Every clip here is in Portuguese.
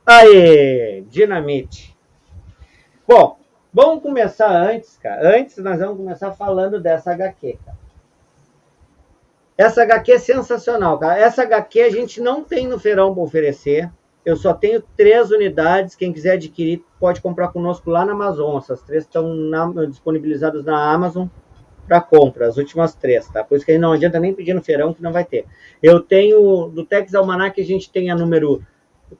Aê, Dinamite. Bom, vamos começar antes, cara. Antes nós vamos começar falando dessa HQ, cara. Essa HQ é sensacional, cara. Essa HQ a gente não tem no feirão para oferecer. Eu só tenho 3 unidades. Quem quiser adquirir pode comprar conosco lá na Amazon. Essas 3 estão disponibilizadas na Amazon para compra, as últimas 3, tá? Por isso que aí não adianta nem pedir no feirão que não vai ter. Eu tenho, do Tex Almanac, a gente tem a número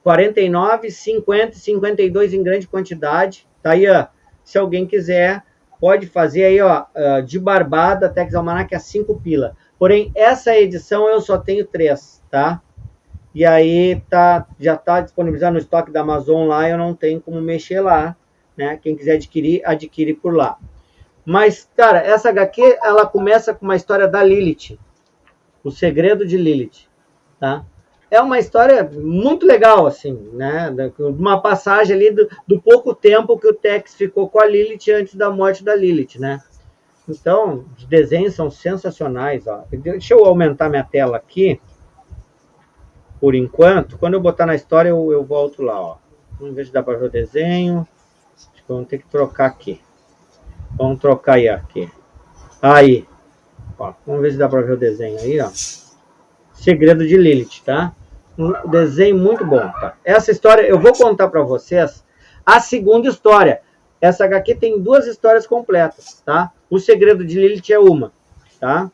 49, 50 e 52 em grande quantidade. Tá aí, ó. Se alguém quiser, pode fazer aí, ó, de barbada, Tex Almanac a 5 pila. Porém, essa edição eu só tenho 3, tá? E aí já tá disponibilizado no estoque da Amazon lá, eu não tenho como mexer lá, né? Quem quiser adquirir, adquire por lá. Mas, cara, essa HQ, ela começa com uma história da Lilith. O Segredo de Lilith, tá? É uma história muito legal, assim, né? Uma passagem ali do pouco tempo que o Tex ficou com a Lilith antes da morte da Lilith, né? Então, os desenhos são sensacionais, ó. Deixa eu aumentar minha tela aqui, por enquanto. Quando eu botar na história, eu volto lá, ó. Vamos ver se dá para ver o desenho. Acho que vamos ter que trocar aqui. Vamos trocar aí, aqui. Aí. Ó, vamos ver se dá para ver o desenho aí, ó. Segredo de Lilith, tá? Um desenho muito bom, tá? Essa história, eu vou contar para vocês a segunda história. Essa HQ tem 2 histórias completas, tá? O Segredo de Lilith é uma, tá?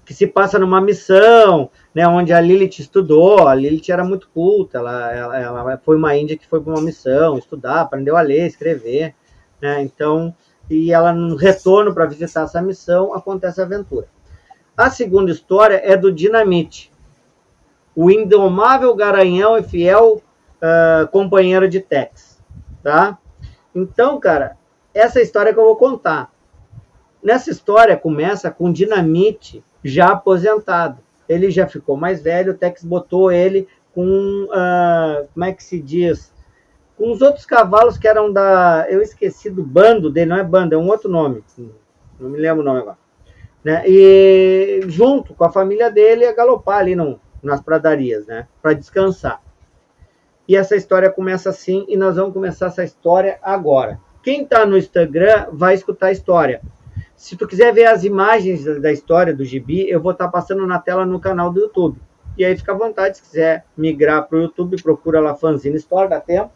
Que se passa numa missão, né? Onde a Lilith estudou. A Lilith era muito culta. Ela foi uma índia que foi para uma missão estudar, aprendeu a ler, escrever, né? Então, e ela no retorno para visitar essa missão acontece a aventura. A segunda história é do Dinamite, o indomável garanhão e fiel companheiro de Tex, tá? Então, cara, essa história que eu vou contar. Nessa história começa com Dinamite já aposentado. Ele já ficou mais velho, o Tex botou ele com, como é que se diz? Com os outros cavalos que eram da... Eu esqueci do bando dele, não é bando, é um outro nome. Não me lembro o nome agora. Né? E junto com a família dele a galopar ali nas pradarias, né? Para descansar. E essa história começa assim, e nós vamos começar essa história agora. Quem está no Instagram vai escutar a história. Se tu quiser ver as imagens da história do gibi, eu vou estar passando na tela no canal do YouTube. E aí fica à vontade, se quiser migrar para o YouTube, procura lá Fanzine Store, dá tempo.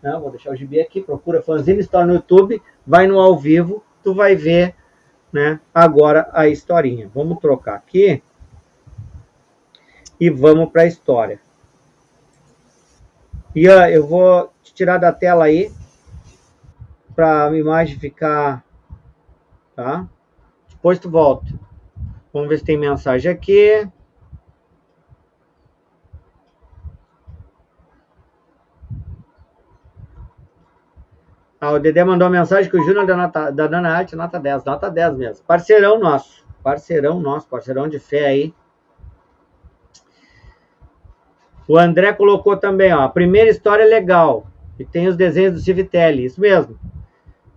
Não, vou deixar o gibi aqui, procura Fanzine Store no YouTube, vai no ao vivo, tu vai ver, né, agora a historinha. Vamos trocar aqui e vamos para a história. E eu vou te tirar da tela aí para a imagem ficar, tá? Depois tu volta. Vamos ver se tem mensagem aqui. O Dedé mandou uma mensagem que o Júnior da Dana Arte, nota 10 mesmo. Parceirão nosso, parceirão de fé aí. O André colocou também, ó, a primeira história é legal, e tem os desenhos do Civitelli, isso mesmo.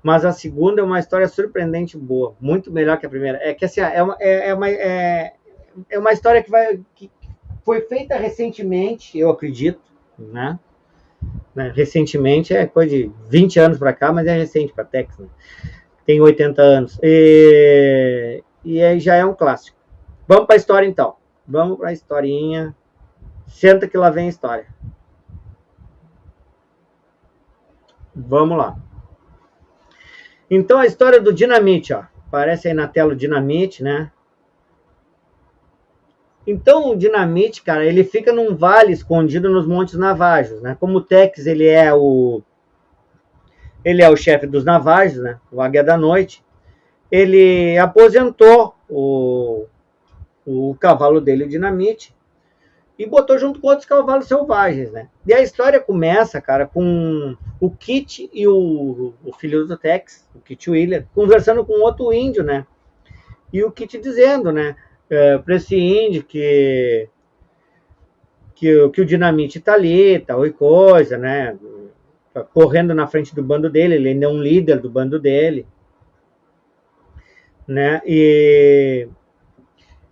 Mas a segunda é uma história surpreendente boa, muito melhor que a primeira. É que assim, é uma história que foi feita recentemente, eu acredito, né? Recentemente, é coisa de 20 anos para cá, mas é recente para Tex, né? Tem 80 anos. E aí já é um clássico. Vamos para a história, então. Vamos para a historinha. Senta que lá vem a história. Vamos lá. Então, a história do Dinamite, ó. Aparece aí na tela o Dinamite, né? Então, o Dinamite, cara, ele fica num vale escondido nos Montes Navajos, né? Como o Tex, ele é o chefe dos Navajos, né? O Águia da Noite. Ele aposentou o cavalo dele, o Dinamite, e botou junto com outros cavalos selvagens, né? E a história começa, cara, com o Kit e o filho do Tex, o Kit Wheeler, conversando com outro índio, né? E o Kit dizendo, né, para esse índio que o Dinamite tá ali, tal e coisa, né? Tá correndo na frente do bando dele, ele ainda é um líder do bando dele, né?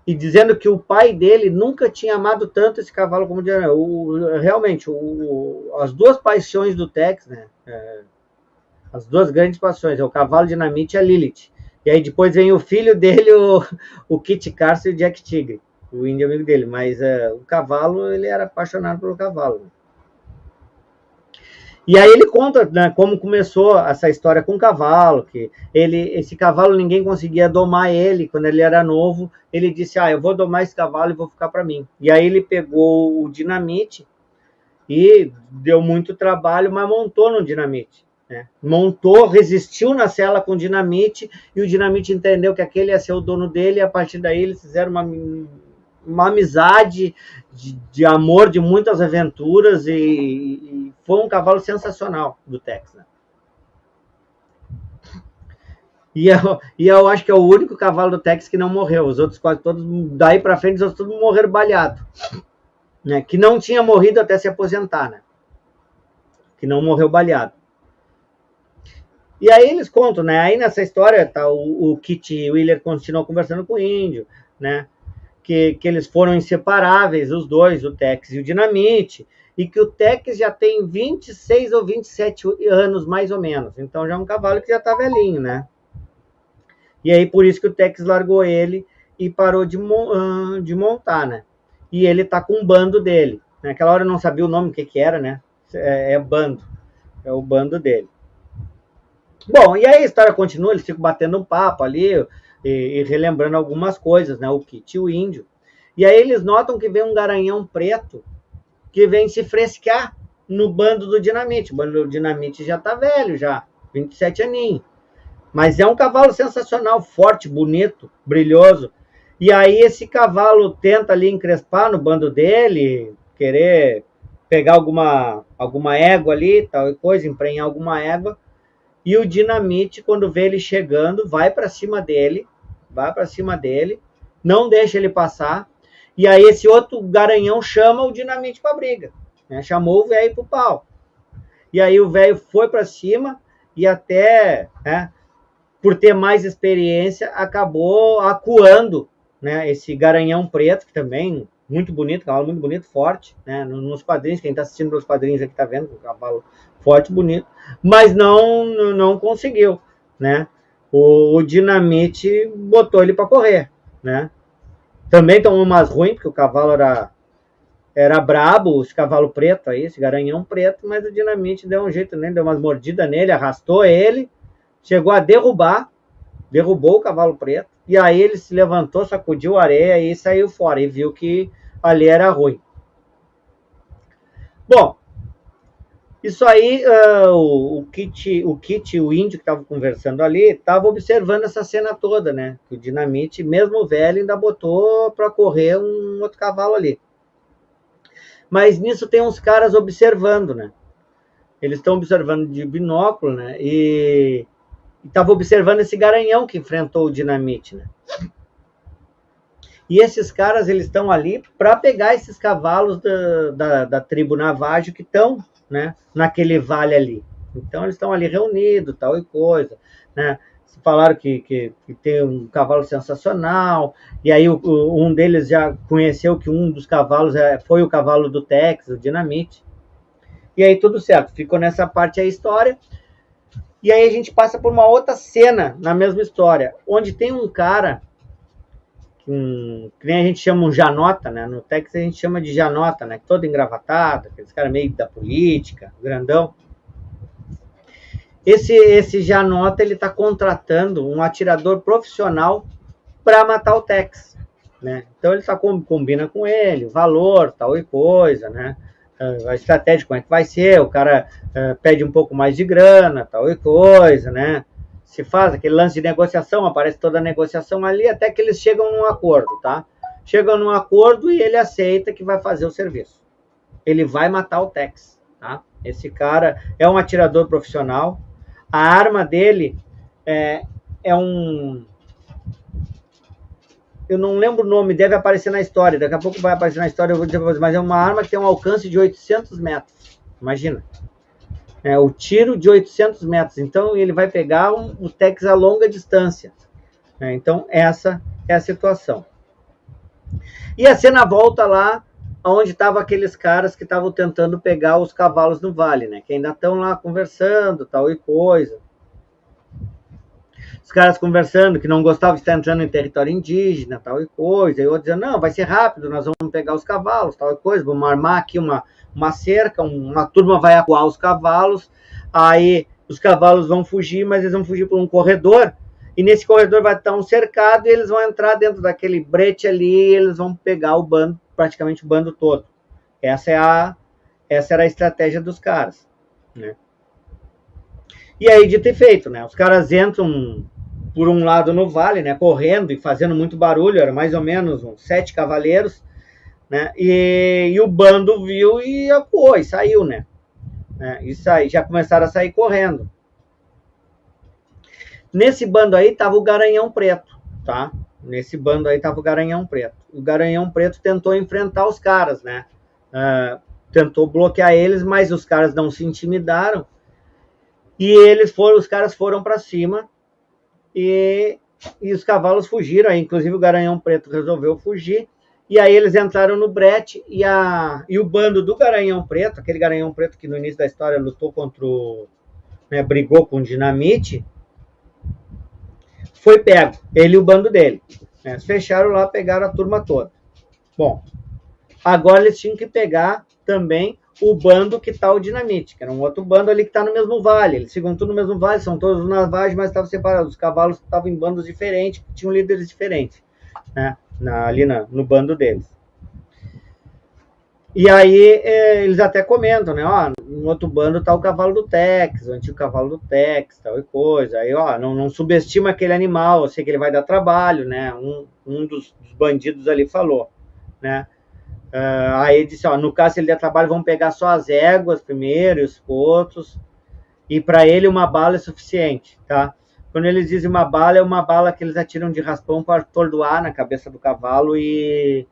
e dizendo que o pai dele nunca tinha amado tanto esse cavalo como o Dinamite. Realmente, as duas paixões do Tex, né? As duas grandes paixões, é o cavalo Dinamite e a Lilith. E aí depois vem o filho dele, o Kit Carson e o Jack Tigre, o índio amigo dele. Mas o cavalo, ele era apaixonado pelo cavalo. E aí ele conta, né, como começou essa história com o cavalo, que esse cavalo ninguém conseguia domar ele quando ele era novo. Ele disse, eu vou domar esse cavalo e vou ficar para mim. E aí ele pegou o Dinamite e deu muito trabalho, mas montou no Dinamite. Né? Montou, resistiu na cela com o Dinamite, e o Dinamite entendeu que aquele ia ser o dono dele, e a partir daí eles fizeram uma amizade de amor, de muitas aventuras, e foi um cavalo sensacional do Tex. Né? E eu acho que é o único cavalo do Tex que não morreu. Os outros quase todos, daí para frente, os outros todos morreram baleados. Né? Que não tinha morrido até se aposentar. Né? Que não morreu baleado. E aí eles contam, né? Aí nessa história tá, o Kit Wheeler continuou conversando com o índio, né? Que eles foram inseparáveis, os dois, o Tex e o Dinamite, e que o Tex já tem 26 ou 27 anos, mais ou menos. Então já é um cavalo que já tá velhinho, né? E aí por isso que o Tex largou ele e parou de montar, né? E ele tá com um bando dele. Naquela hora eu não sabia o nome, o que era, né? É bando. É o bando dele. Bom, e aí a história continua, eles ficam batendo um papo ali e relembrando algumas coisas, né? O Kit e o índio. E aí eles notam que vem um garanhão preto que vem se fresquear no bando do Dinamite. O bando do Dinamite já tá velho, já, 27 aninhos. Mas é um cavalo sensacional, forte, bonito, brilhoso. E aí esse cavalo tenta ali encrespar no bando dele, querer pegar alguma égua ali, tal e coisa, emprenhar alguma égua. E o Dinamite, quando vê ele chegando, vai para cima dele, não deixa ele passar. E aí esse outro garanhão chama o Dinamite para briga, né? Chamou o velho pro pau. E aí o velho foi para cima e até, né, por ter mais experiência, acabou acuando, né, esse garanhão preto, que também muito bonito, cavalo muito bonito, forte, né, nos quadrinhos, quem está assistindo pelos quadrinhos aqui está vendo, um cavalo forte, bonito, mas não conseguiu, né, o Dinamite botou ele para correr, né, também tomou umas ruins, porque o cavalo era brabo, esse cavalo preto aí, esse garanhão preto, mas o Dinamite deu um jeito nele, deu umas mordidas nele, arrastou ele, chegou a derrubou o cavalo preto, e aí ele se levantou, sacudiu a areia e saiu fora, e viu que ali era ruim. Bom, isso aí, o Kit, o índio que estava conversando ali, estava observando essa cena toda, né? Que o Dinamite, mesmo velho, ainda botou para correr um outro cavalo ali. Mas nisso tem uns caras observando, né? Eles estão observando de binóculo, né? E estava observando esse garanhão que enfrentou o Dinamite, né? E esses caras, eles estão ali para pegar esses cavalos da tribo Navajo que estão, né, naquele vale ali. Então eles estão ali reunidos, tal e coisa, né? Falaram que tem um cavalo sensacional, e aí um deles já conheceu que um dos cavalos foi o cavalo do Tex, o Dinamite. E aí tudo certo, ficou nessa parte a história. E aí a gente passa por uma outra cena na mesma história, onde tem um cara, que nem a gente chama um janota, né? No Tex a gente chama de janota, né? Todo engravatado, aqueles caras meio da política, grandão. Esse janota, ele tá contratando um atirador profissional para matar o Tex, né? Então ele só combina com ele, valor, tal e coisa, né? A estratégia, como é que vai ser, o cara pede um pouco mais de grana, tal e coisa, né? Se faz aquele lance de negociação, aparece toda a negociação ali, até que eles chegam num acordo, tá? Chegam num acordo e ele aceita que vai fazer o serviço. Ele vai matar o Tex, tá? Esse cara é um atirador profissional, a arma dele é um... Eu não lembro o nome, deve aparecer na história, daqui a pouco vai aparecer na história, eu vou dizer pra vocês, mas é uma arma que tem um alcance de 800 metros, imagina. O tiro de 800 metros, então ele vai pegar o Tex a longa distância. Então essa é a situação. E a cena volta lá onde estavam aqueles caras que estavam tentando pegar os cavalos no vale, né? Que ainda estão lá conversando, tal e coisa. Os caras conversando que não gostavam de estar entrando em território indígena, tal e coisa. E outros dizendo, não, vai ser rápido, nós vamos pegar os cavalos, tal e coisa. Vamos armar aqui uma cerca, uma turma vai acuar os cavalos. Aí os cavalos vão fugir, mas eles vão fugir por um corredor. E nesse corredor vai estar um cercado e eles vão entrar dentro daquele brete ali e eles vão pegar o bando, praticamente o bando todo. Essa era a estratégia dos caras, né? E aí, de ter feito, né? Os caras entram por um lado no vale, né? Correndo e fazendo muito barulho, era mais ou menos uns 7 cavaleiros, né? E o bando viu e acuou e saiu, né? E já começaram a sair correndo. Nesse bando aí tava o Garanhão Preto, tá? Nesse bando aí tava o Garanhão Preto. O Garanhão Preto tentou enfrentar os caras, né? Tentou bloquear eles, mas os caras não se intimidaram. E os caras foram para cima e os cavalos fugiram. Aí, inclusive o Garanhão Preto resolveu fugir. E aí eles entraram no brete e o bando do Garanhão Preto, aquele Garanhão Preto que no início da história lutou contra brigou com o Dinamite, foi pego, ele e o bando dele. Né? Fecharam lá, pegaram a turma toda. Bom, agora eles tinham que pegar também o bando que está o Dinamite, que era um outro bando ali que está no mesmo vale. Eles ficam tudo no mesmo vale, são todos navais, mas estavam separados. Os cavalos estavam em bandos diferentes, tinham líderes diferentes, né? Ali no bando deles. E aí eles até comentam, né? Ó, no outro bando tá o cavalo do Tex, o antigo cavalo do Tex, tal e coisa. Aí, ó, não subestima aquele animal, eu sei que ele vai dar trabalho, né? Um dos bandidos ali falou, né? Aí disse, ó, no caso, se ele der trabalho, vamos pegar só as éguas primeiro e os potros, e para ele uma bala é suficiente, tá? Quando eles dizem uma bala, é uma bala que eles atiram de raspão para atordoar na cabeça do cavalo e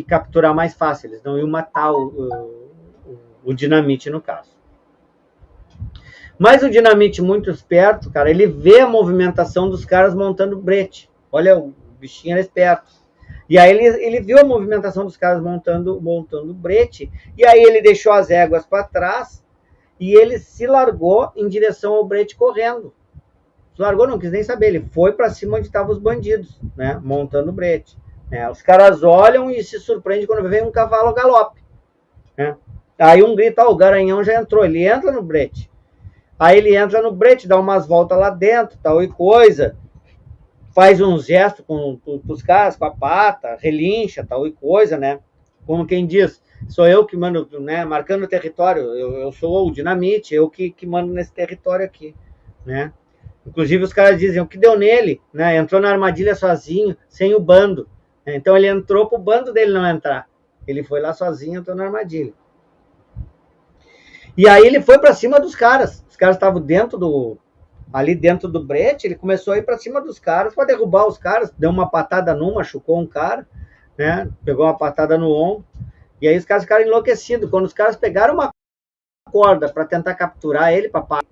capturar mais fácil. Eles não iam matar o Dinamite, no caso. Mas o Dinamite, muito esperto, cara, ele vê a movimentação dos caras montando brete. Olha, o bichinho era esperto. E aí ele viu a movimentação dos caras montando brete, e aí ele deixou as éguas para trás, e ele se largou em direção ao brete correndo. Se largou, não quis nem saber, ele foi para cima onde estavam os bandidos, né, montando brete. Os caras olham e se surpreendem quando vem um cavalo a galope. Né? Aí um grita, o Garanhão já entrou, ele entra no brete. Aí ele entra no brete, dá umas voltas lá dentro, tal e coisa, faz uns gestos com os caras, com a pata, relincha, tal e coisa, né? Como quem diz, sou eu que mando, né? Marcando o território, eu sou o Dinamite, eu que mando nesse território aqui, né? Inclusive os caras dizem, o que deu nele, né? Entrou na armadilha sozinho, sem o bando. Então ele entrou pro bando dele não entrar. Ele foi lá sozinho, entrou na armadilha. E aí ele foi para cima dos caras. Os caras estavam ali dentro do brete, ele começou a ir para cima dos caras para derrubar os caras, deu uma patada num, machucou um cara, né? Pegou uma patada no ombro. E aí os caras ficaram enlouquecidos. Quando os caras pegaram uma corda para tentar capturar ele, papai,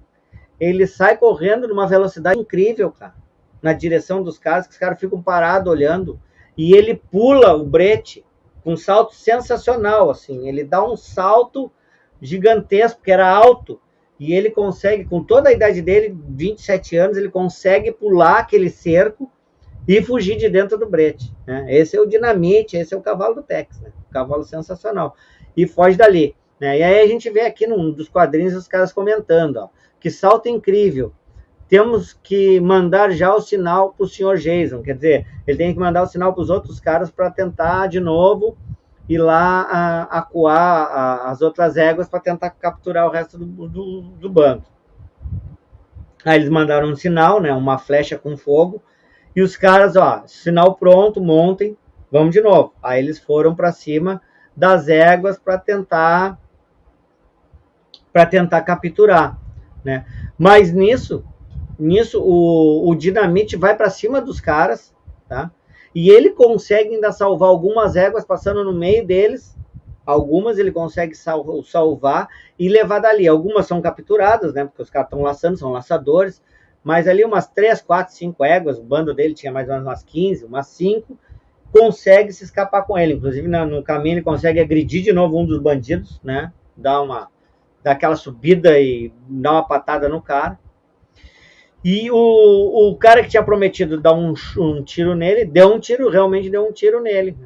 ele sai correndo numa velocidade incrível, cara, na direção dos caras, que os caras ficam parados olhando. E ele pula o brete com um salto sensacional, assim. Ele dá um salto gigantesco, que era alto. E ele consegue, com toda a idade dele, 27 anos, ele consegue pular aquele cerco e fugir de dentro do brete. Né? Esse é o Dinamite, esse é o cavalo do Tex, né? Um cavalo sensacional. E foge dali. Né? E aí a gente vê aqui num dos quadrinhos os caras comentando, ó, que salto incrível. Temos que mandar já o sinal para o senhor Jason. Quer dizer, ele tem que mandar o sinal para os outros caras para tentar de novo ir lá acuar as outras éguas para tentar capturar o resto do bando. Aí eles mandaram um sinal, né, uma flecha com fogo, e os caras, ó, sinal pronto, montem, vamos de novo. Aí eles foram para cima das éguas para tentar capturar, né? Mas nisso o Dinamite vai para cima dos caras, tá? E ele consegue ainda salvar algumas éguas passando no meio deles. Algumas ele consegue salvar e levar dali. Algumas são capturadas, né? Porque os caras estão laçando, são laçadores. Mas ali umas 3, 4, 5 éguas, o bando dele tinha mais ou menos umas 15, umas 5. consegue se escapar com ele. Inclusive, no caminho, ele consegue agredir de novo um dos bandidos, né? Dá aquela subida e dá uma patada no cara. E o cara que tinha prometido dar um tiro nele, realmente deu um tiro nele.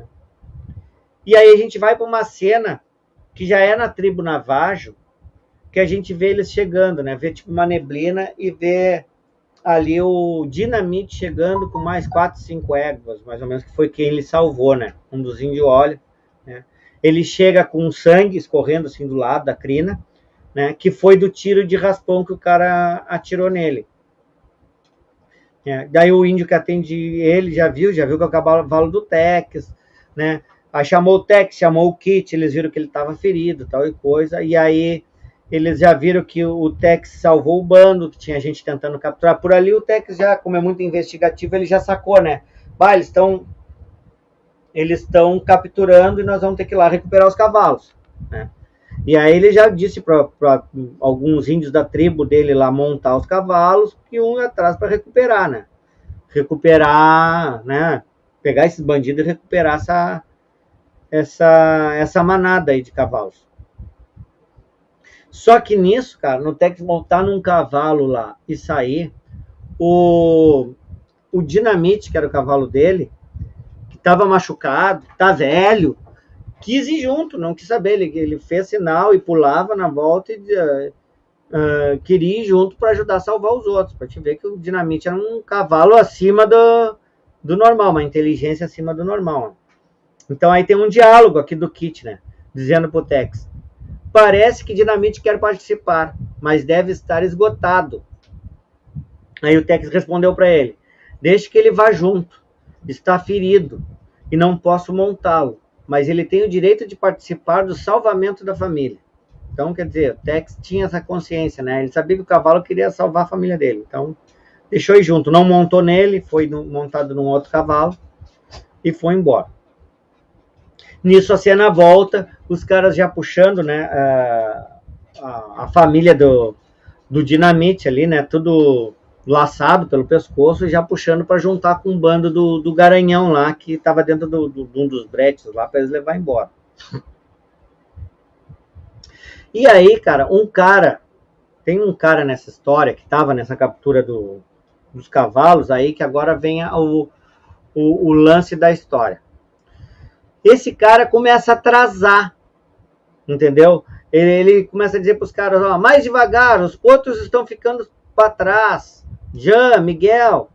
E aí a gente vai para uma cena que já é na tribo Navajo, que a gente vê eles chegando, né? Vê tipo uma neblina e vê ali o Dinamite chegando com mais 4, 5 éguas, mais ou menos, que foi quem ele salvou, né? Um dos índios olha, né? Ele chega com sangue escorrendo assim do lado da crina, né? Que foi do tiro de raspão que o cara atirou nele. Daí o índio que atende ele já viu que é o cavalo do Tex, né? Aí chamou o Tex, chamou o Kit, eles viram que ele estava ferido, tal e coisa, e aí eles já viram que o Tex salvou o bando, que tinha gente tentando capturar. Por ali o Tex já, como é muito investigativo, ele já sacou, né? Bah, eles estão capturando e nós vamos ter que ir lá recuperar os cavalos, né? E aí ele já disse para alguns índios da tribo dele lá montar os cavalos e um atrás para recuperar, né? Recuperar, né? Pegar esses bandidos e recuperar essa manada aí de cavalos. Só que nisso, cara, no Tex montar num cavalo lá e sair, o Dinamite, que era o cavalo dele, que estava machucado, tá velho, quis ir junto, não quis saber. Ele fez sinal e pulava na volta e queria ir junto para ajudar a salvar os outros. Para te ver que o Dinamite era um cavalo acima do normal, uma inteligência acima do normal. Então aí tem um diálogo aqui do Kit, né? Dizendo pro Tex: parece que Dinamite quer participar, mas deve estar esgotado. Aí o Tex respondeu para ele: deixe que ele vá junto. Está ferido e não posso montá-lo, mas ele tem o direito de participar do salvamento da família. Então, quer dizer, o Tex tinha essa consciência, né? Ele sabia que o cavalo queria salvar a família dele. Então, deixou ir junto. Não montou nele, foi montado num outro cavalo e foi embora. Nisso a cena volta, os caras já puxando, né? A família do Dinamite ali, né? Tudo laçado pelo pescoço e já puxando para juntar com o bando do Garanhão lá, que estava dentro de um dos bretes lá, para eles levar embora. E aí, cara, tem um cara nessa história que estava nessa captura dos cavalos aí, que agora vem o lance da história. Esse cara começa a atrasar, entendeu? Ele começa a dizer para os caras: ó, mais devagar, os potros estão ficando para trás. Jean, Miguel,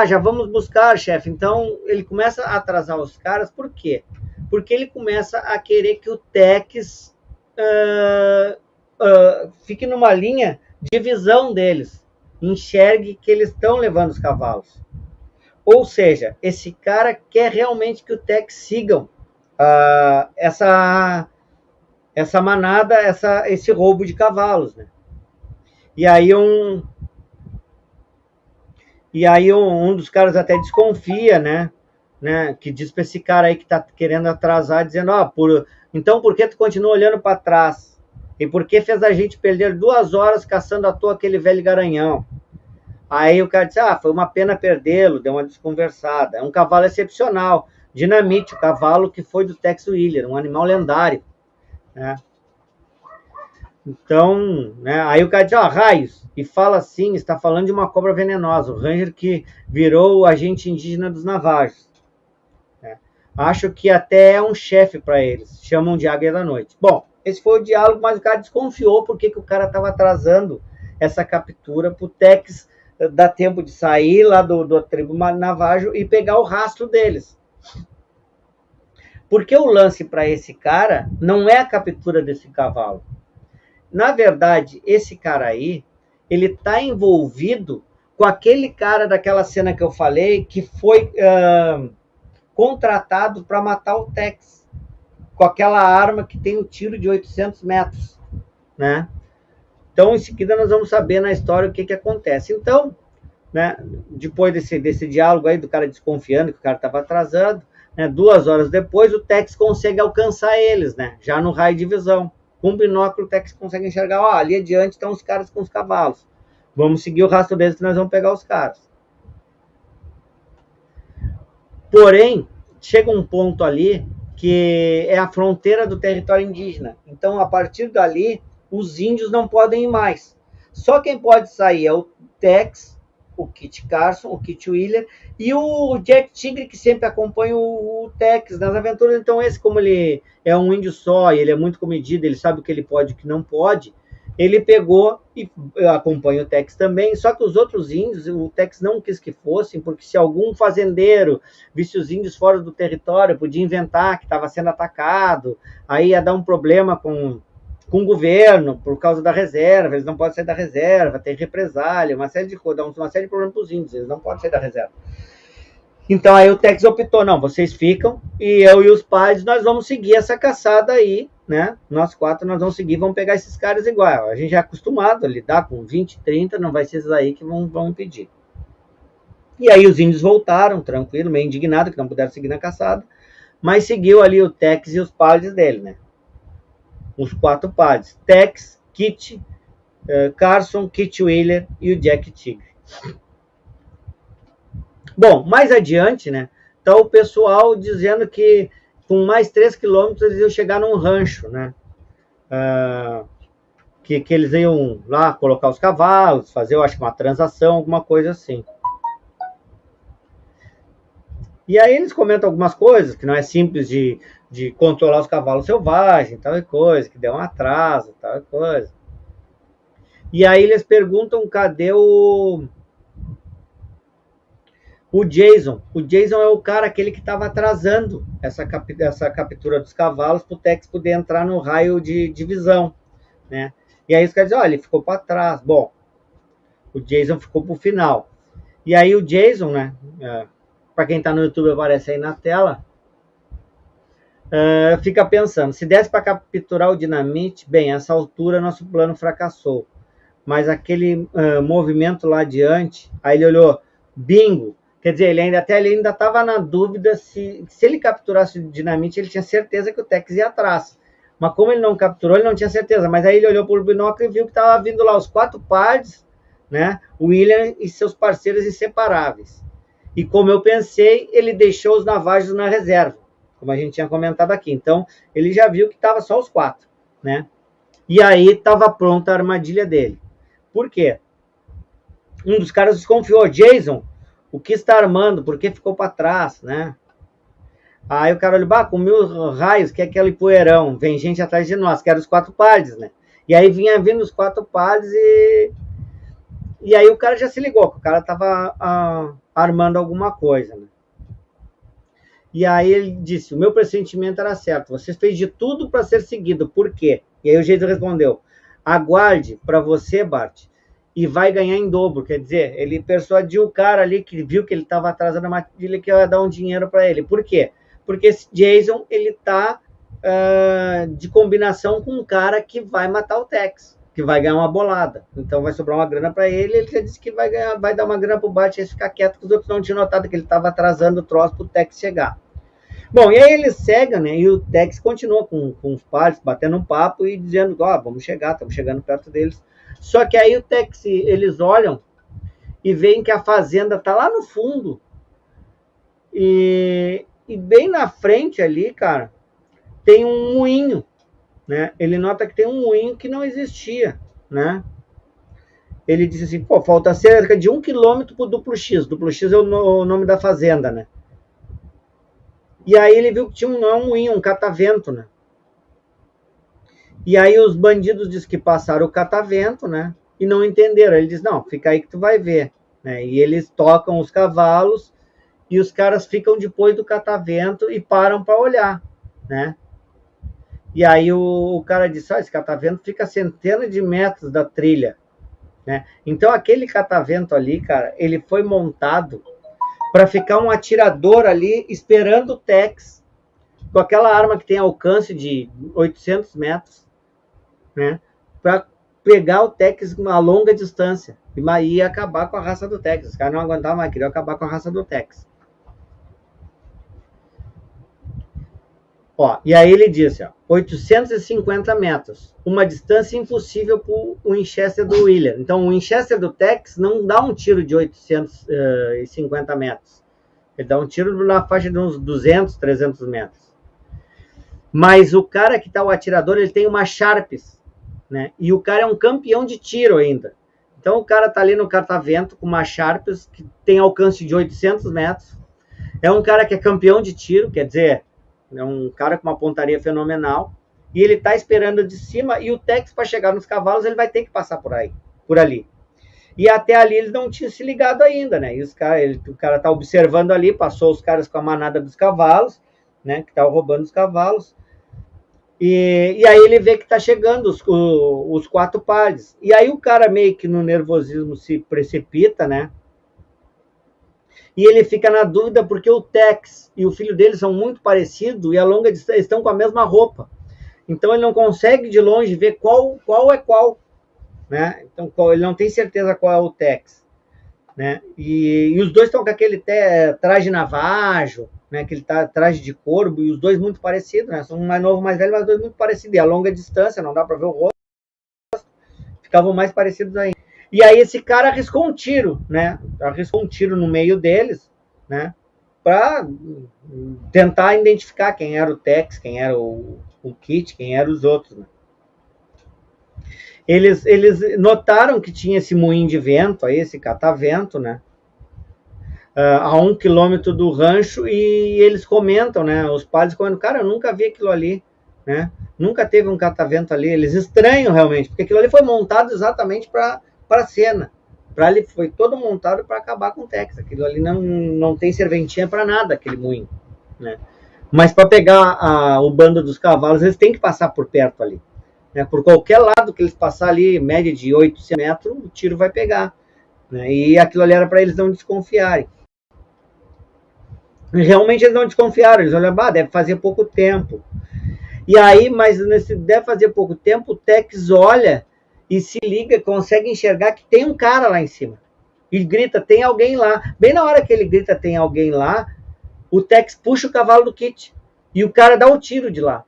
já vamos buscar, chefe. Então ele começa a atrasar os caras. Por quê? Porque ele começa a querer que o Tex fique numa linha de visão deles, enxergue que eles estão levando os cavalos. Ou seja, esse cara quer realmente que o Tex sigam essa manada, esse roubo de cavalos, né? E aí um dos caras até desconfia, né? Que diz para esse cara aí que tá querendo atrasar, dizendo: então por que tu continua olhando para trás? E por que fez a gente perder 2 horas caçando à toa aquele velho garanhão? Aí o cara disse: foi uma pena perdê-lo, deu uma desconversada. É um cavalo excepcional, Dinamite, o cavalo que foi do Tex Willer, um animal lendário, né? Então, né, aí o cara diz: raios, e fala assim, está falando de uma cobra venenosa, o Ranger que virou o agente indígena dos Navajos. Acho que até é um chefe para eles, chamam de Águia da Noite. Bom, esse foi o diálogo, mas o cara desconfiou porque que o cara estava atrasando essa captura para o Tex dar tempo de sair lá do tribo Navajo e pegar o rastro deles. Porque o lance para esse cara não é a captura desse cavalo. Na verdade, esse cara aí, ele está envolvido com aquele cara daquela cena que eu falei, que foi contratado para matar o Tex, com aquela arma que tem o tiro de 800 metros, né? Então, em seguida, nós vamos saber na história o que acontece. Então, né, depois desse diálogo aí do cara desconfiando que o cara estava atrasando, né, 2 horas depois, o Tex consegue alcançar eles, né? Já no raio de visão. Com um binóculo, o Tex consegue enxergar: ali adiante estão os caras com os cavalos. Vamos seguir o rastro deles que nós vamos pegar os caras. Porém, chega um ponto ali que é a fronteira do território indígena. Então, a partir dali, os índios não podem ir mais. Só quem pode sair é o Tex, o Kit Carson, o Kit Wheeler e o Jack Tigre, que sempre acompanha o Tex nas aventuras. Então, esse, como ele é um índio só e ele é muito comedido, ele sabe o que ele pode e o que não pode, ele pegou e acompanha o Tex também, só que os outros índios, o Tex não quis que fossem, porque se algum fazendeiro visse os índios fora do território, podia inventar que estava sendo atacado, aí ia dar um problema com o governo, por causa da reserva, eles não podem sair da reserva, tem represália, uma série de coisas, uma série de problemas para os índios, eles não podem sair da reserva. Então aí o Tex optou, não, vocês ficam, e eu e os pais, nós vamos seguir essa caçada aí, né? Nós 4, nós vamos seguir, vamos pegar esses caras igual. A gente já é acostumado a lidar com 20, 30, não vai ser esses aí que vão impedir. E aí os índios voltaram, tranquilo, meio indignado, que não puderam seguir na caçada, mas seguiu ali o Tex e os padres dele, né? Os 4 padres, Tex, Kit, Carson, Kit Wheeler e o Jack Tigre. Bom, mais adiante, né? Tá o pessoal dizendo que com mais 3 quilômetros eles iam chegar num rancho, né? Que eles iam lá colocar os cavalos, fazer, eu acho, uma transação, alguma coisa assim. E aí eles comentam algumas coisas, que não é simples de controlar os cavalos selvagens, tal e coisa, que deu um atraso, tal e coisa. E aí eles perguntam cadê o Jason. O Jason é o cara, aquele que estava atrasando essa captura dos cavalos para o Tex poder entrar no raio de visão, né? E aí os caras dizem, olha, ele ficou para trás. Bom, o Jason ficou para o final. E aí o Jason, né? Para quem está no YouTube, aparece aí na tela, fica pensando, se desse para capturar o Dinamite, bem, a essa altura nosso plano fracassou. Mas aquele movimento lá adiante, aí ele olhou, bingo. Quer dizer, ele ainda estava na dúvida se ele capturasse o Dinamite, ele tinha certeza que o Tex ia atrás. Mas como ele não capturou, ele não tinha certeza. Mas aí ele olhou para o binóculo e viu que estava vindo lá os 4 pardes, né? O William e seus parceiros inseparáveis. E como eu pensei, ele deixou os navajos na reserva, como a gente tinha comentado aqui. Então, ele já viu que estava só os 4, né? E aí estava pronta a armadilha dele. Por quê? Um dos caras desconfiou, Jason, o que está armando? Por que ficou para trás, né? Aí o cara olhou, com 1000 raios, que é aquele poeirão, vem gente atrás de nós, que eram os 4 pardes, né? E aí vinha vindo os 4 pardes e aí o cara já se ligou, que o cara estava armando alguma coisa, né? E aí ele disse, o meu pressentimento era certo, você fez de tudo para ser seguido, por quê? E aí o Jason respondeu, aguarde para você, Bart, e vai ganhar em dobro. Quer dizer, ele persuadiu o cara ali que viu que ele estava atrasando a armadilha, que ia dar um dinheiro para ele. Por quê? Porque esse Jason, ele está de combinação com um cara que vai matar o Tex, que vai ganhar uma bolada. Então vai sobrar uma grana para ele, ele já disse que vai dar uma grana para o Bart e ficar quieto, que os outros não tinham notado que ele estava atrasando o troço para o Tex chegar. Bom, e aí eles seguem, né? E o Tex continua com os pares, batendo um papo e dizendo, vamos chegar, estamos chegando perto deles. Só que aí o Tex, eles olham e veem que a fazenda está lá no fundo. E bem na frente ali, cara, tem um moinho, né? Ele nota que tem um moinho que não existia, né? Ele disse assim, falta cerca de 1 quilômetro pro Duplo X. Duplo X é o nome da fazenda, né? E aí ele viu que tinha um moinho, um catavento, né? E aí os bandidos dizem que passaram o catavento, né? E não entenderam. Ele diz, não, fica aí que tu vai ver. Né? E eles tocam os cavalos e os caras ficam depois do catavento e param para olhar, né? E aí o cara disse, esse catavento fica a centenas de metros da trilha, né? Então aquele catavento ali, cara, ele foi montado para ficar um atirador ali esperando o Tex com aquela arma que tem alcance de 800 metros, né? Para pegar o Tex a longa distância e acabar com a raça do Tex. Os caras não aguentavam mais, queriam acabar com a raça do Tex. E aí ele disse, 850 metros, uma distância impossível para o Winchester do William. Então o Winchester do Tex não dá um tiro de 850 metros, Ele dá um tiro na faixa de uns 200, 300 metros. Mas o cara que tá, o atirador, ele tem uma Sharps, né? E o cara é um campeão de tiro ainda. Então o cara tá ali no catavento com uma Sharps que tem alcance de 800 metros. É um cara que é campeão de tiro, quer dizer, é um cara com uma pontaria fenomenal. E ele tá esperando de cima, e o Tex, para chegar nos cavalos, ele vai ter que passar por ali. E até ali eles não tinham se ligado ainda, né? E o cara tá observando ali, passou os caras com a manada dos cavalos, né? Que estavam roubando os cavalos. E aí ele vê que tá chegando os 4 pares. E aí o cara meio que no nervosismo se precipita, né? E ele fica na dúvida porque o Tex e o filho dele são muito parecidos e a longa distância estão com a mesma roupa. Então ele não consegue de longe ver qual é qual, né? Então ele não tem certeza qual é o Tex, né? E os dois estão com aquele traje navajo, né? Aquele traje de corvo, e os dois muito parecidos, né? São um mais novo, mais velho, mas os dois muito parecidos. E a longa distância, não dá para ver o rosto, ficavam mais parecidos ainda. E aí esse cara arriscou um tiro, né? Arriscou um tiro no meio deles, né? Para tentar identificar quem era o Tex, quem era o Kit, quem eram os outros, né? Eles notaram que tinha esse moinho de vento, aí, esse catavento, né? A 1 quilômetro do rancho, e eles comentam, né? Os padres comentam, cara, eu nunca vi aquilo ali, né? Nunca teve um catavento ali. Eles estranham realmente, porque aquilo ali foi montado exatamente para a cena. Foi todo montado para acabar com o Tex. Aquilo ali não tem serventia para nada, aquele moinho, né? Mas para pegar o bando dos cavalos, eles têm que passar por perto ali, né? Por qualquer lado que eles passar ali, média de 800 metros, o tiro vai pegar, né? E aquilo ali era para eles não desconfiarem. E realmente eles não desconfiaram, eles olham, deve fazer pouco tempo. E aí, mas nesse deve fazer pouco tempo, o Tex olha e se liga, consegue enxergar que tem um cara lá em cima. E grita, tem alguém lá. Bem na hora que ele grita, tem alguém lá, o Tex puxa o cavalo do Kit. E o cara dá um tiro de lá.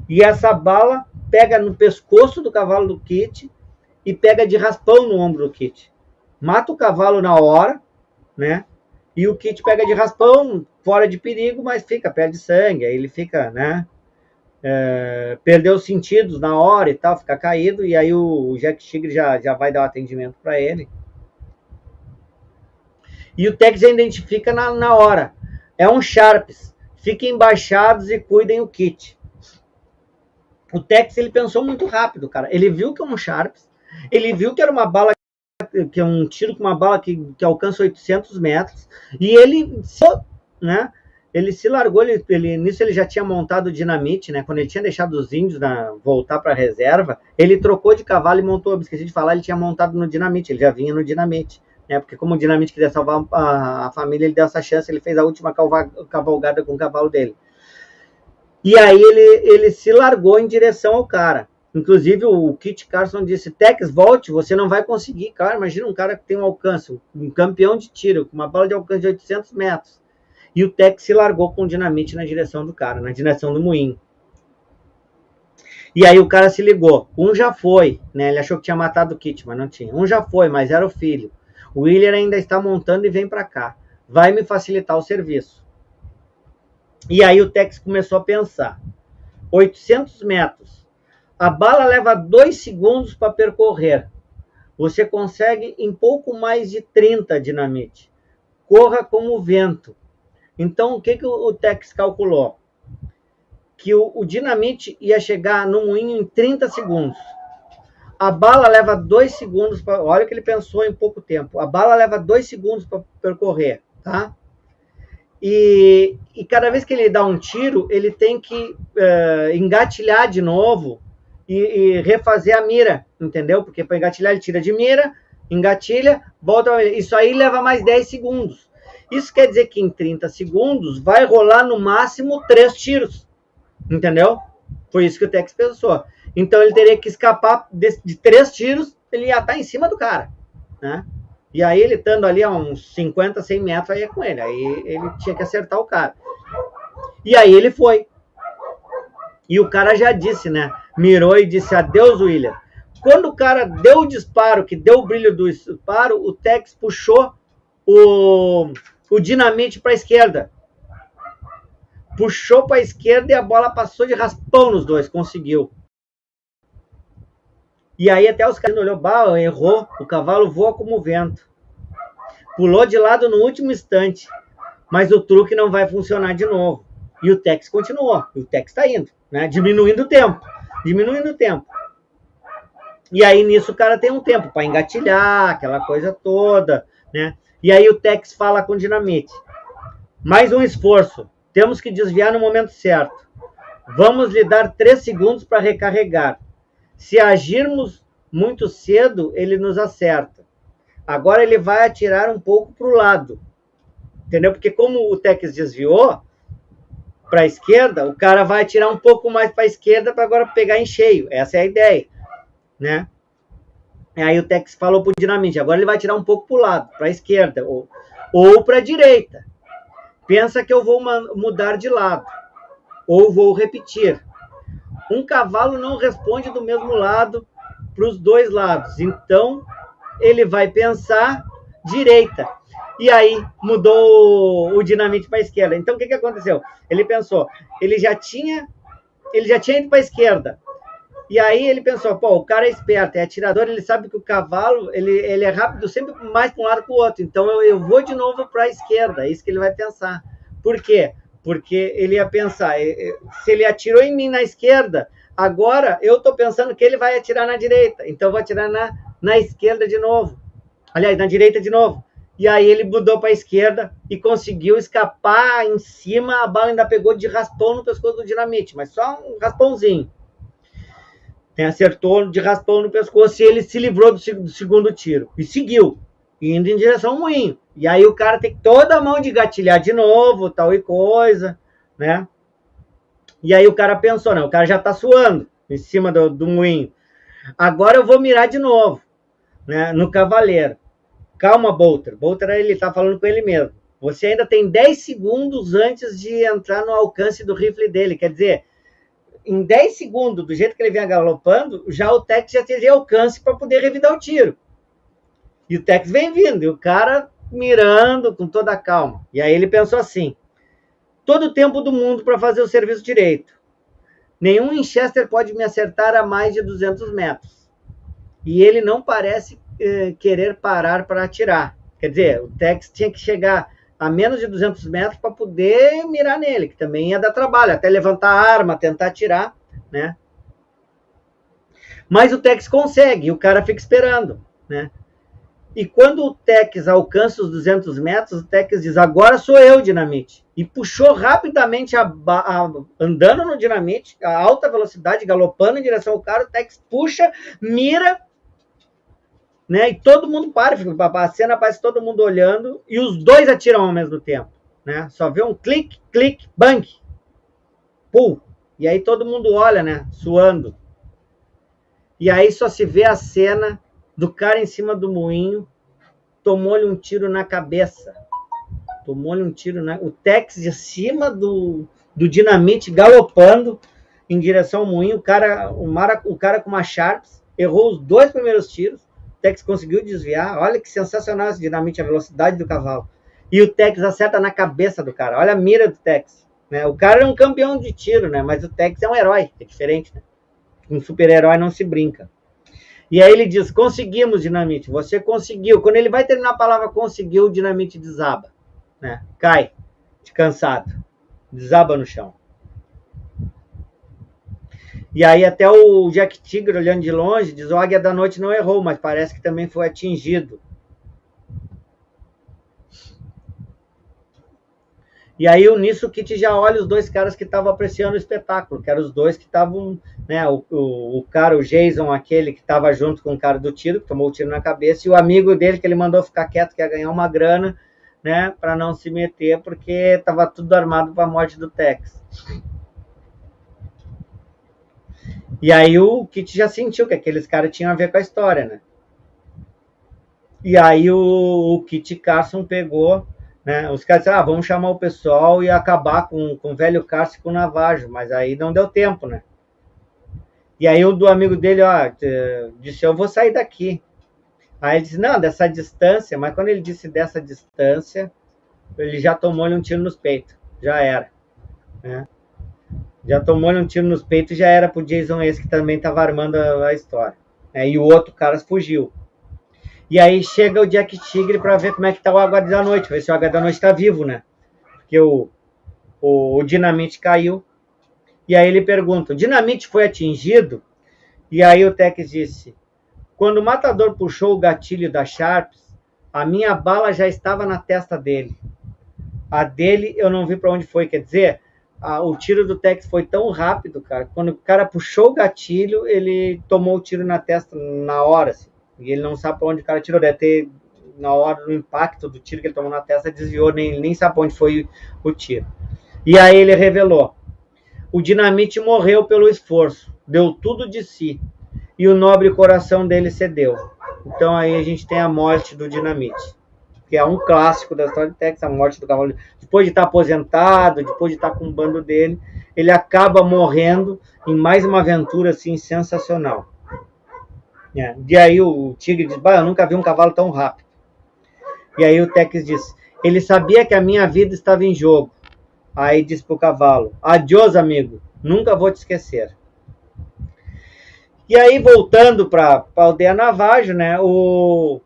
E essa bala pega no pescoço do cavalo do Kit e pega de raspão no ombro do Kit. Mata o cavalo na hora, né? E o Kit pega de raspão, fora de perigo, mas perde sangue. Aí ele fica, né? Perdeu os sentidos na hora e tal, fica caído. E aí o Jack Tigre já vai dar o atendimento para ele. E o Tex já identifica na hora. É um Sharps. Fiquem embaixados e cuidem o Kit. O Tex, ele pensou muito rápido, cara. Ele viu que é um Sharps. Ele viu que era uma bala, que é um tiro com uma bala que alcança 800 metros. E ele, né? Ele se largou, nisso ele já tinha montado dinamite, né? Quando ele tinha deixado os índios voltar para a reserva, ele trocou de cavalo e montou, esqueci de falar, ele tinha montado no dinamite, ele já vinha no dinamite, né? Porque como o dinamite queria salvar a família, ele deu essa chance, ele fez a última cavalgada com o cavalo dele. E aí ele se largou em direção ao cara. Inclusive o Kit Carson disse, Tex, volte, você não vai conseguir. Cara, imagina um cara que tem um alcance, um campeão de tiro, com uma bala de alcance de 800 metros. E o Tex se largou com o dinamite na direção do cara, na direção do moinho. E aí o cara se ligou. Um já foi, né? Ele achou que tinha matado o Kit, mas não tinha. Um já foi, mas era o filho. O William ainda está montando e vem para cá. Vai me facilitar o serviço. E aí o Tex começou a pensar. 800 metros. A bala leva 2 segundos para percorrer. Você consegue em pouco mais de 30 dinamite. Corra como o vento. Então, o que o Tex calculou? Que o dinamite ia chegar no moinho em 30 segundos. A bala leva 2 segundos para... Olha que ele pensou em pouco tempo. A bala leva 2 segundos para percorrer, tá? E cada vez que ele dá um tiro, ele tem que engatilhar de novo e refazer a mira, entendeu? Porque para engatilhar ele tira de mira, engatilha, volta... Isso aí leva mais 10 segundos. Isso quer dizer que em 30 segundos vai rolar no máximo 3 tiros. Entendeu? Foi isso que o Tex pensou. Então ele teria que escapar de 3 tiros, ele ia estar em cima do cara, né? E aí ele estando ali a uns 50, 100 metros, aí é com ele. Aí ele tinha que acertar o cara. E aí ele foi. E o cara já disse, né? Mirou e disse, adeus, William. Quando o cara deu o disparo, que deu o brilho do disparo, o Tex puxou o Dinamite para a esquerda. Puxou para a esquerda e a bola passou de raspão nos dois, conseguiu. E aí até os caras olhou, errou, o cavalo voa como o vento. Pulou de lado no último instante, mas o truque não vai funcionar de novo. E o Tex continuou, o Tex está indo, né? Diminuindo o tempo. E aí nisso o cara tem um tempo para engatilhar, aquela coisa toda, né? E aí o Tex fala com o Dinamite. Mais um esforço, temos que desviar no momento certo. Vamos lhe dar 3 segundos para recarregar. Se agirmos muito cedo, ele nos acerta. Agora ele vai atirar um pouco para o lado. Entendeu? Porque como o Tex desviou para a esquerda, o cara vai atirar um pouco mais para a esquerda para agora pegar em cheio. Essa é a ideia, né? Aí o Tex falou para o Dinamite, agora ele vai atirar um pouco para o lado, para a esquerda, ou para a direita. Pensa que eu vou mudar de lado, ou vou repetir. Um cavalo não responde do mesmo lado para os dois lados. Então, ele vai pensar direita. E aí, mudou o Dinamite para a esquerda. Então, o que aconteceu? Ele pensou, ele já tinha ido para a esquerda. E aí, ele pensou, o cara é esperto, é atirador, ele sabe que o cavalo, ele é rápido sempre mais para um lado que para o outro. Então, eu vou de novo para a esquerda. É isso que ele vai pensar. Por quê? Porque ele ia pensar, se ele atirou em mim na esquerda, agora eu estou pensando que ele vai atirar na direita. Então eu vou atirar na esquerda de novo. Aliás, na direita de novo. E aí ele mudou para a esquerda e conseguiu escapar em cima. A bala ainda pegou de raspão no pescoço do Dinamite, mas só um raspãozinho. Acertou de raspão no pescoço e ele se livrou do segundo tiro. E seguiu, indo em direção ao moinho. E aí o cara tem toda a mão de gatilhar de novo, tal e coisa, né? E aí o cara pensou, né? O cara já tá suando em cima do moinho. Agora eu vou mirar de novo, né? No cavaleiro. Calma, Bolter. Bolter, ele tá falando com ele mesmo. Você ainda tem 10 segundos antes de entrar no alcance do rifle dele. Quer dizer, em 10 segundos, do jeito que ele vinha galopando, já o Tex já teria alcance para poder revidar o tiro. E o Tex vem vindo, e o cara mirando com toda a calma. E aí ele pensou assim, todo o tempo do mundo para fazer o serviço direito. Nenhum Winchester pode me acertar a mais de 200 metros. E ele não parece querer parar para atirar. Quer dizer, o Tex tinha que chegar a menos de 200 metros para poder mirar nele, que também ia dar trabalho, até levantar a arma, tentar atirar, né? Mas o Tex consegue, e o cara fica esperando, né? E quando o Tex alcança os 200 metros, o Tex diz, agora sou eu, Dinamite. E puxou rapidamente, andando no Dinamite, a alta velocidade, galopando em direção ao cara, o Tex puxa, mira, né? E todo mundo para, a cena parece todo mundo olhando, e os dois atiram ao mesmo tempo, né? Só vê um clique, clique, bang, pum. E aí todo mundo olha, né? Suando. E aí só se vê a cena do cara em cima do moinho, tomou-lhe um tiro na cabeça. O Tex de cima do Dinamite, galopando em direção ao moinho. O cara com uma Sharps errou os 2 primeiros tiros. O Tex conseguiu desviar. Olha que sensacional esse Dinamite, a velocidade do cavalo. E o Tex acerta na cabeça do cara. Olha a mira do Tex, né? O cara é um campeão de tiro, né? Mas o Tex é um herói, é diferente, né? Um super-herói não se brinca. E aí ele diz, conseguimos, Dinamite, você conseguiu. Quando ele vai terminar a palavra conseguiu, o Dinamite desaba, né? Cai, de cansado, desaba no chão. E aí até o Jack Tigre, olhando de longe, diz, o Águia da Noite não errou, mas parece que também foi atingido. E aí, nisso, o Kit já olha os 2 caras que estavam apreciando o espetáculo, que eram os 2 que estavam, né, o cara, o Jason, aquele que estava junto com o cara do tiro, que tomou o tiro na cabeça, e o amigo dele, que ele mandou ficar quieto, que ia ganhar uma grana, né, para não se meter, porque estava tudo armado para a morte do Tex. E aí o Kit já sentiu que aqueles caras tinham a ver com a história, né? E aí o Kit Carson pegou, né? Os caras disseram, vamos chamar o pessoal e acabar com o velho Carson e com o Navajo, mas aí não deu tempo, né? E aí o do amigo dele, disse, eu vou sair daqui. Aí ele disse, não, dessa distância, mas quando ele disse dessa distância, ele já tomou-lhe um tiro nos peitos. Já era. Né? Já tomou-lhe um tiro nos peitos, já era pro Jason esse que também estava armando a história. E o outro cara fugiu. E aí chega o Jack Tigre para ver como é que tá o Águia da Noite, ver se o Águia da Noite tá vivo, né? Porque o Dinamite caiu. E aí ele pergunta, o Dinamite foi atingido? E aí o Tex disse, quando o matador puxou o gatilho da Sharps, a minha bala já estava na testa dele. A dele eu não vi para onde foi, quer dizer, o tiro do Tex foi tão rápido, cara, quando o cara puxou o gatilho, ele tomou o tiro na testa na hora, assim. E ele não sabe para onde o cara tirou, deve ter, na hora do impacto do tiro que ele tomou na testa, desviou, nem sabe para onde foi o tiro. E aí ele revelou, o Dinamite morreu pelo esforço, deu tudo de si, e o nobre coração dele cedeu. Então aí a gente tem a morte do Dinamite, que é um clássico da história de Tex, a morte do cavalo. Depois de estar aposentado, depois de estar com o bando dele, ele acaba morrendo em mais uma aventura assim sensacional. E aí o Tigre diz, eu nunca vi um cavalo tão rápido. E aí o Tex diz, ele sabia que a minha vida estava em jogo. Aí diz pro cavalo, adiós amigo, nunca vou te esquecer. E aí voltando para a aldeia Navajo, né, o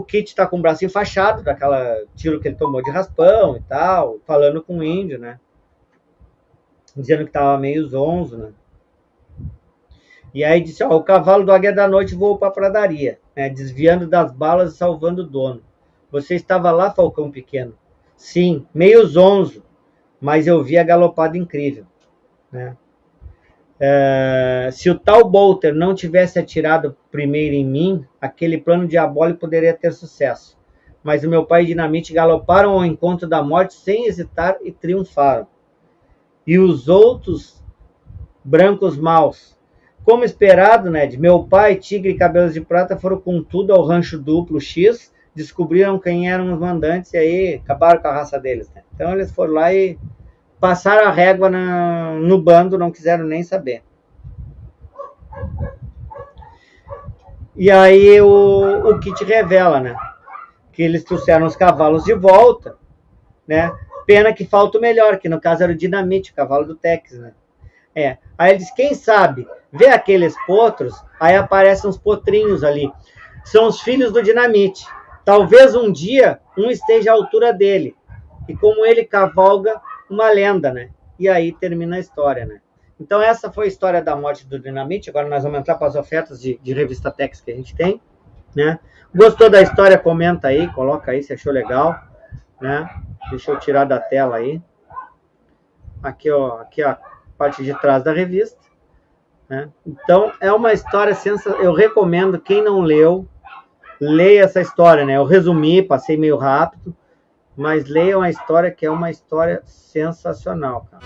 Kit tá com o braço enfaixado, daquela tiro que ele tomou de raspão e tal, falando com o índio, né, dizendo que tava meio zonzo, né. E aí disse, o cavalo do Águia da Noite voou para a pradaria, né, desviando das balas e salvando o dono. Você estava lá, Falcão Pequeno? Sim, meio zonzo, mas eu vi a galopada incrível, né. Se o tal Bolter não tivesse atirado primeiro em mim, aquele plano diabólico poderia ter sucesso. Mas o meu pai e Dinamite galoparam ao encontro da morte sem hesitar e triunfaram. E os outros brancos maus? Como esperado, Ned, meu pai, Tigre e Cabelos de Prata foram com tudo ao rancho duplo X, descobriram quem eram os mandantes e aí acabaram com a raça deles. Né? Então eles foram lá e passaram a régua no bando, não quiseram nem saber. E aí o Kit revela, né? Que eles trouxeram os cavalos de volta, né? Pena que falta o melhor, que no caso era o Dinamite, o cavalo do Tex, né? Aí ele diz, quem sabe, vê aqueles potros, aí aparecem uns potrinhos ali. São os filhos do Dinamite. Talvez um dia um esteja à altura dele. E como ele cavalga, uma lenda, né? E aí termina a história, né? Então essa foi a história da morte do Dinamite. Agora nós vamos entrar para as ofertas de revista Tex que a gente tem, né? Gostou da história? Comenta aí, coloca aí se achou legal, né? Deixa eu tirar da tela aí. Aqui, ó, aqui a parte de trás da revista, né? Então é uma história sensacional. Eu recomendo, quem não leu, leia essa história, né? Eu resumi, passei meio rápido, mas leiam a história, que é uma história sensacional, cara.